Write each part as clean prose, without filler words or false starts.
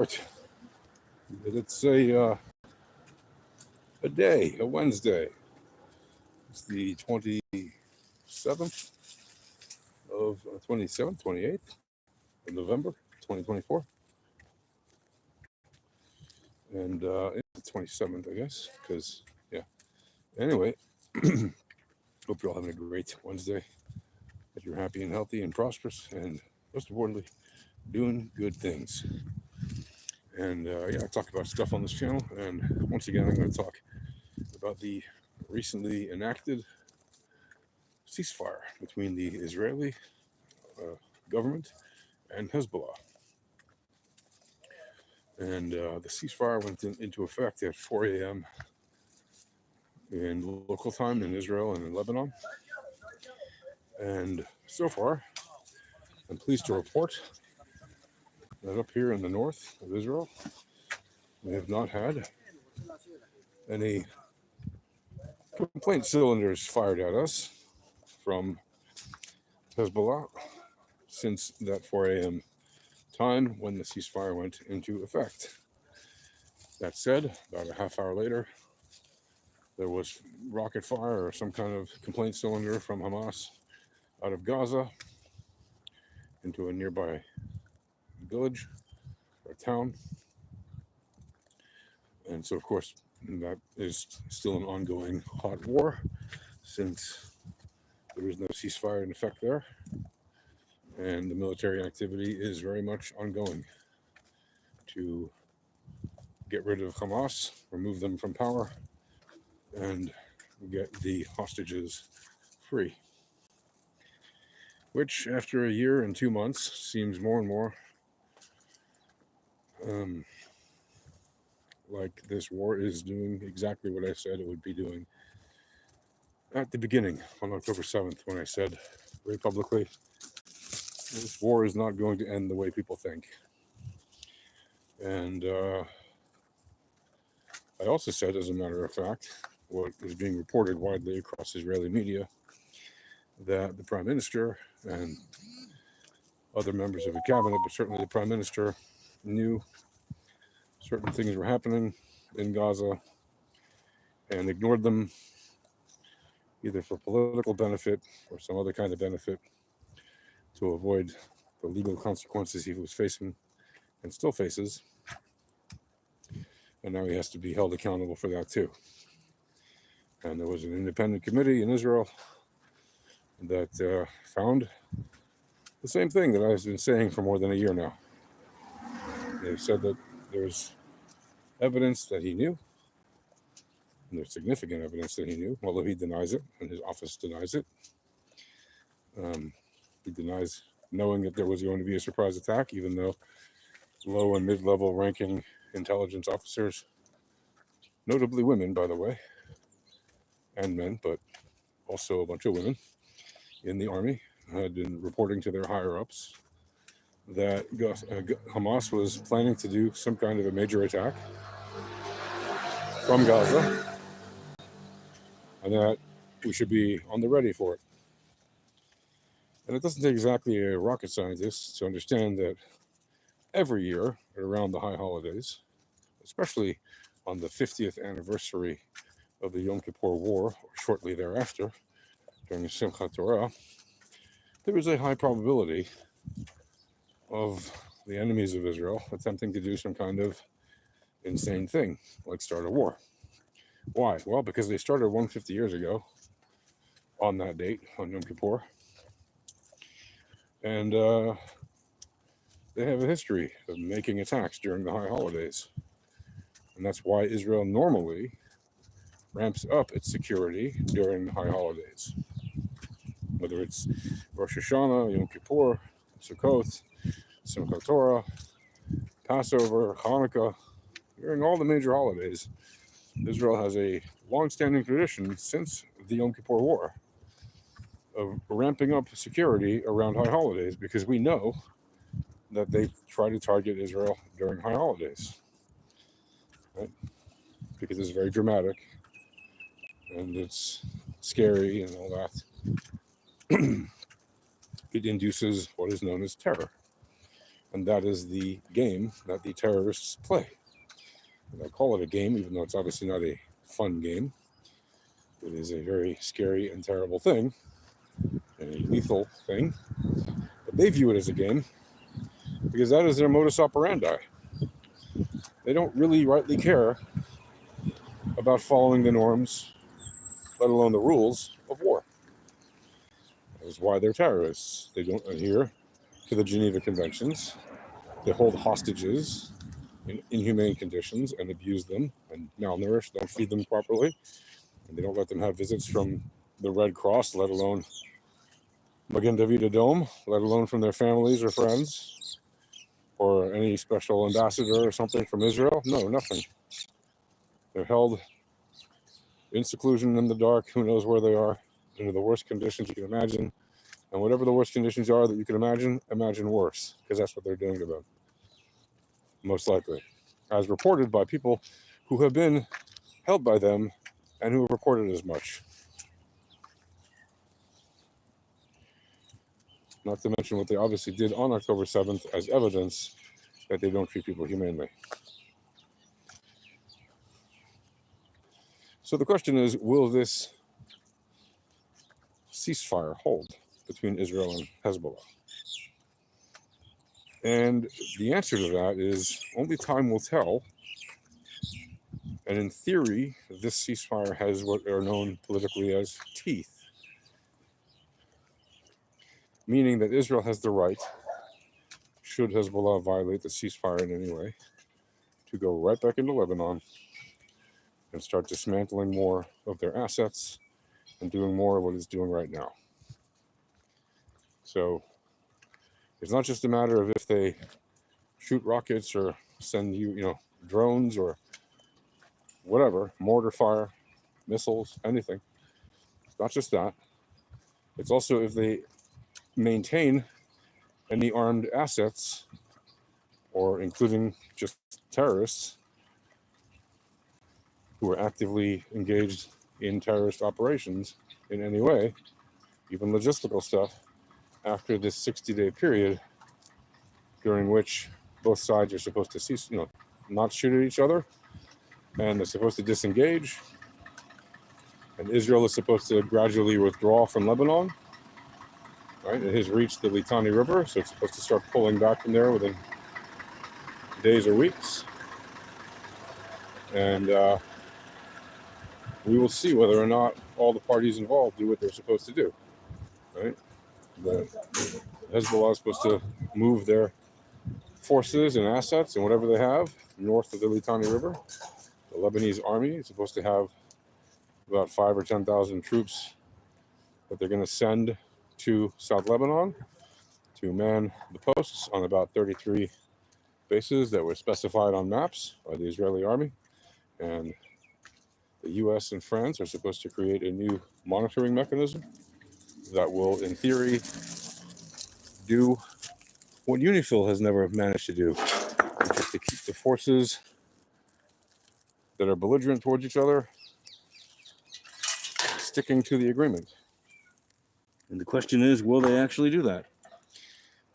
Right. It's a Wednesday. It's the 27th of 27th, 28th of November, 2024, and it's the 27th, I guess, because yeah. Anyway, hope you're all having a great Wednesday. That you're happy and healthy and prosperous, and most importantly, doing good things. And I talk about stuff on this channel, and once again, I'm going to talk about the recently enacted ceasefire between the Israeli uh, government and Hezbollah. And the ceasefire went into effect at 4 a.m. in local time in Israel and in Lebanon. And so far, I'm pleased to report that up here in the north of Israel, we have not had any complaint cylinders fired at us from Hezbollah since that 4 a.m. time when the ceasefire went into effect. That said, about a half hour later, there was rocket fire or some kind of complaint cylinder from Hamas out of Gaza into a nearby village or town. And so, of course, that is still an ongoing hot war since there is no ceasefire in effect there. And the military activity is very much ongoing to get rid of Hamas, remove them from power, and get the hostages free. Which, after a year and 2 months, seems more and more like this war is doing exactly what I said it would be doing at the beginning on October 7th, when I said very publicly, this war is not going to end the way people think. And I also said, as a matter of fact, what is being reported widely across Israeli media, that the Prime Minister and other members of the cabinet, but certainly the Prime Minister, knew certain things were happening in Gaza and ignored them, either for political benefit or some other kind of benefit, to avoid the legal consequences he was facing and still faces. And now he has to be held accountable for that too. And there was an independent committee in Israel that found the same thing that I've been saying for more than a year now. They've said that there's evidence that he knew, and there's significant evidence that he knew, although he denies it, and his office denies it. He denies knowing that there was going to be a surprise attack, even though low and mid-level ranking intelligence officers, notably women, by the way, and men, but also a bunch of women in the army, had been reporting to their higher-ups that Hamas was planning to do some kind of a major attack from Gaza, and that we should be on the ready for it. And it doesn't take exactly a rocket scientist to understand that every year around the high holidays, especially on the 50th anniversary of the Yom Kippur War, or shortly thereafter, during Simchat Torah, there is a high probability of the enemies of Israel attempting to do some kind of insane thing, like start a war. Why? Well, because they started 150 years ago on that date, on Yom Kippur, and they have a history of making attacks during the high holidays. And that's why Israel normally ramps up its security during the high holidays. Whether it's Rosh Hashanah, Yom Kippur, Sukkot, Simchat Torah, Passover, Hanukkah, during all the major holidays, Israel has a long-standing tradition since the Yom Kippur War of ramping up security around high holidays, because we know that they try to target Israel during high holidays, right? Because it's very dramatic and it's scary and all that. It induces what is known as terror. And that is the game that the terrorists play. And I call it a game, even though it's obviously not a fun game. It is a very scary and terrible thing, and a lethal thing. But they view it as a game because that is their modus operandi. They don't really rightly care about following the norms, let alone the rules of war. That is why they're terrorists. They don't adhere to the Geneva Conventions. They hold hostages in inhumane conditions and abuse them and malnourish, don't feed them properly, and they don't let them have visits from the Red Cross, let alone Magen David Adom, let alone from their families or friends, or any special ambassador or something from Israel. No, nothing. They're held in seclusion in the dark, who knows where they are, under the worst conditions you can imagine. And whatever the worst conditions are that you can imagine worse, because that's what they're doing to them, most likely, as reported by people who have been held by them and who have reported as much. Not to mention what they obviously did on October 7th as evidence that they don't treat people humanely. So the question is, will this ceasefire hold between Israel and Hezbollah? And the answer to that is only time will tell. And in theory, this ceasefire has what are known politically as teeth, meaning that Israel has the right, should Hezbollah violate the ceasefire in any way, to go right back into Lebanon and start dismantling more of their assets and doing more of what it's doing right now. So it's not just a matter of if they shoot rockets or send you, drones or whatever, mortar fire, missiles, anything. It's not just that. It's also if they maintain any armed assets, or including just terrorists who are actively engaged in terrorist operations in any way, even logistical stuff, after this 60-day period during which both sides are supposed to cease, not shoot at each other, and they're supposed to disengage, and Israel is supposed to gradually withdraw from Lebanon. Right, it has reached the Litani River, so it's supposed to start pulling back from there within days or weeks, and we will see whether or not all the parties involved do what they're supposed to do. Right, the Hezbollah is supposed to move their forces and assets and whatever they have north of the Litani River. The Lebanese army is supposed to have about 5,000 or 10,000 troops that they're going to send to South Lebanon to man the posts on about 33 bases that were specified on maps by the Israeli army. And the US and France are supposed to create a new monitoring mechanism that will, in theory, do what UNIFIL has never managed to do, which is to keep the forces that are belligerent towards each other sticking to the agreement. And the question is, will they actually do that?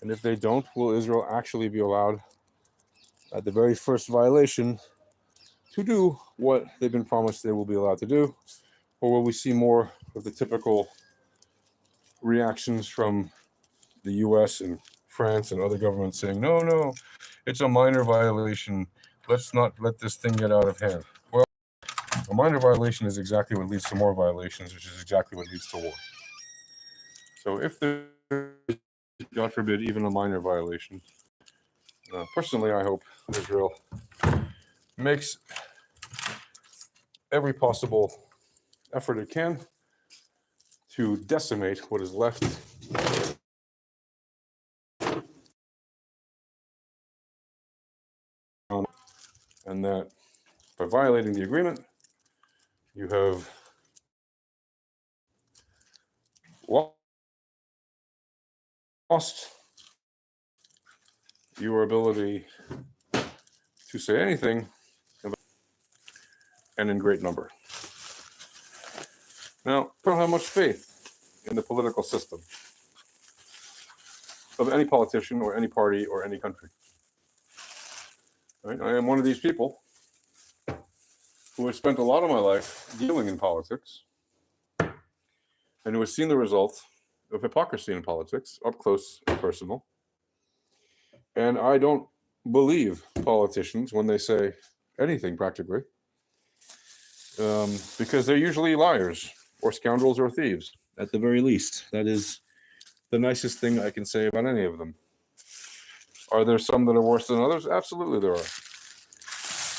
And if they don't, will Israel actually be allowed, at the very first violation, to do what they've been promised they will be allowed to do? Or will we see more of the typical reactions from the US and France and other governments saying, no, it's a minor violation. Let's not let this thing get out of hand. Well, a minor violation is exactly what leads to more violations, which is exactly what leads to war. So if there is, God forbid, even a minor violation, personally, I hope Israel makes every possible effort it can to decimate what is left and that by violating the agreement, you have lost your ability to say anything, and in great number. Now, I don't have much faith in the political system. of any politician or any party or any country. Right? I am one of these people who has spent a lot of my life dealing in politics and who has seen the result of hypocrisy in politics up close and personal. And I don't believe politicians when they say anything practically, because they're usually liars or scoundrels or thieves, at the very least. That is the nicest thing I can say about any of them. Are there some that are worse than others? Absolutely there are.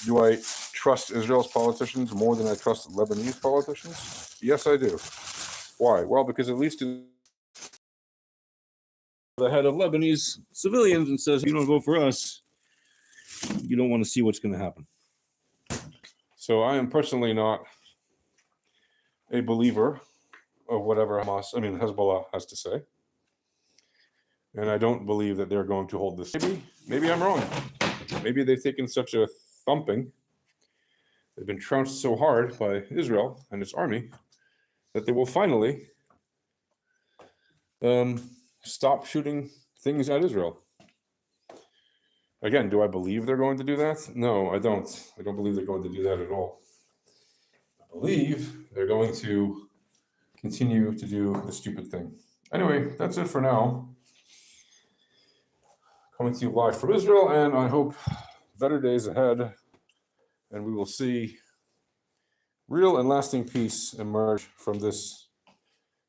Do I trust Israel's politicians more than I trust Lebanese politicians? Yes, I do. Why? Well, because at least the head of Lebanese civilians and says, if you don't vote for us, you don't want to see what's going to happen. So I am personally not a believer of whatever Hezbollah has to say. And I don't believe that they're going to hold this. Maybe I'm wrong. Maybe they've taken such a thumping, they've been trounced so hard by Israel and its army that they will finally stop shooting things at Israel. Again, do I believe they're going to do that? No, I don't. I don't believe they're going to do that at all. I believe they're going to continue to do the stupid thing. Anyway, that's it for now. Coming to you live from Israel, and I hope better days ahead, and we will see real and lasting peace emerge from this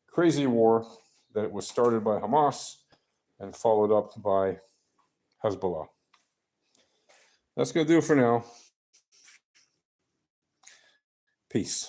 crazy war that was started by Hamas and followed up by Hezbollah. That's going to do it for now. Peace.